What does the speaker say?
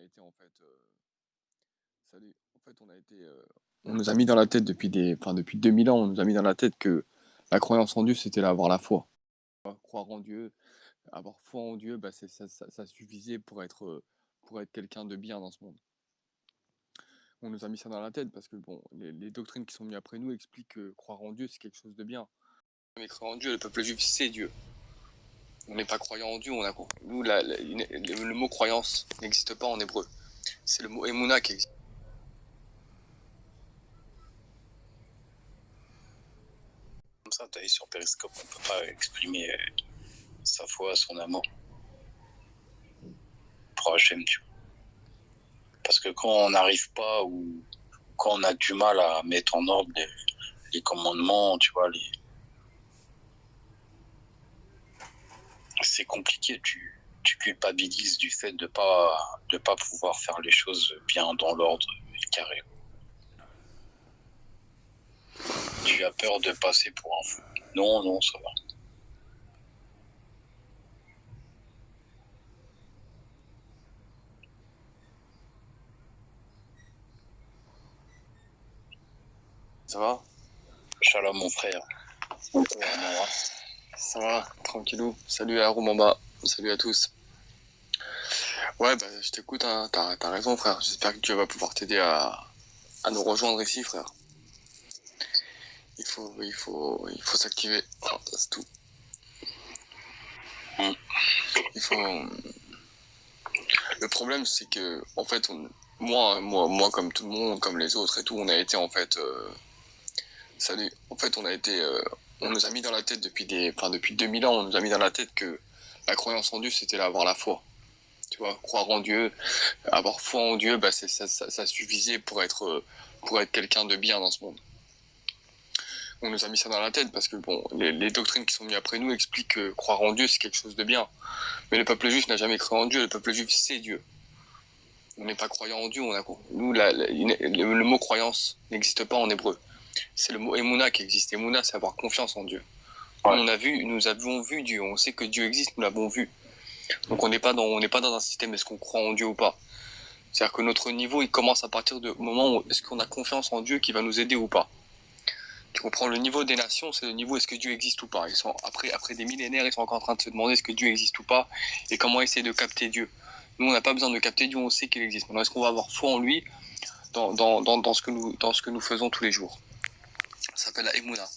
été en fait, salut. En fait, on nous a mis dans la tête depuis 2000 ans, on nous a mis dans la tête que la croyance en Dieu, c'était avoir la foi. Croire en Dieu, avoir foi en Dieu, bah, ça suffisait pour être quelqu'un de bien dans ce monde. On nous a mis ça dans la tête parce que bon, les doctrines qui sont venues après nous expliquent que croire en Dieu, c'est quelque chose de bien. Mais croire en Dieu, le peuple juif, c'est Dieu. On n'est pas croyant en Dieu, nous, le mot croyance n'existe pas en hébreu. C'est le mot Emouna qui existe. Comme ça, tu as sur Periscope, on ne peut pas exprimer sa foi, son amour pour Hachem, tu vois. Parce que quand on n'arrive pas ou quand on a du mal à mettre en ordre les commandements, tu vois, c'est compliqué, tu culpabilises du fait de pas pouvoir faire les choses bien dans l'ordre carré. Tu as peur de passer pour un fou. Non, ça va. Ça va? Shalom, mon frère. Ça va, tranquillou. Salut à Roumamba, salut à tous. Ouais, bah, je t'écoute, hein. T'as raison, frère. J'espère que Dieu va pouvoir t'aider à nous rejoindre ici, frère. Il faut s'activer. Oh, c'est tout. Il faut. Le problème, c'est que, en fait, moi, comme tout le monde, comme les autres et tout, on a été, en fait, salut. En fait, on nous a mis dans la tête depuis 2000 ans, on nous a mis dans la tête que la croyance en Dieu, c'était avoir la foi. Tu vois, croire en Dieu, avoir foi en Dieu, bah, ça suffisait pour être quelqu'un de bien dans ce monde. On nous a mis ça dans la tête parce que bon, les doctrines qui sont venues après nous expliquent que croire en Dieu, c'est quelque chose de bien. Mais le peuple juif n'a jamais cru en Dieu, le peuple juif, c'est Dieu. On n'est pas croyant en Dieu, nous, le mot croyance n'existe pas en hébreu. C'est le mot Emouna qui existe. Emouna, c'est avoir confiance en Dieu. Ouais. Nous avons vu Dieu, on sait que Dieu existe, nous l'avons vu. Donc on n'est pas dans un système est-ce qu'on croit en Dieu ou pas. C'est-à-dire que notre niveau, il commence à partir du moment où est-ce qu'on a confiance en Dieu qui va nous aider ou pas. Tu comprends, le niveau des nations, c'est le niveau est-ce que Dieu existe ou pas. Ils sont après des millénaires, ils sont encore en train de se demander est-ce que Dieu existe ou pas et comment essayer de capter Dieu. Nous, on n'a pas besoin de capter Dieu, on sait qu'il existe. Maintenant, est-ce qu'on va avoir foi en lui dans ce que nous faisons tous les jours? Ça s'appelle la Emouna.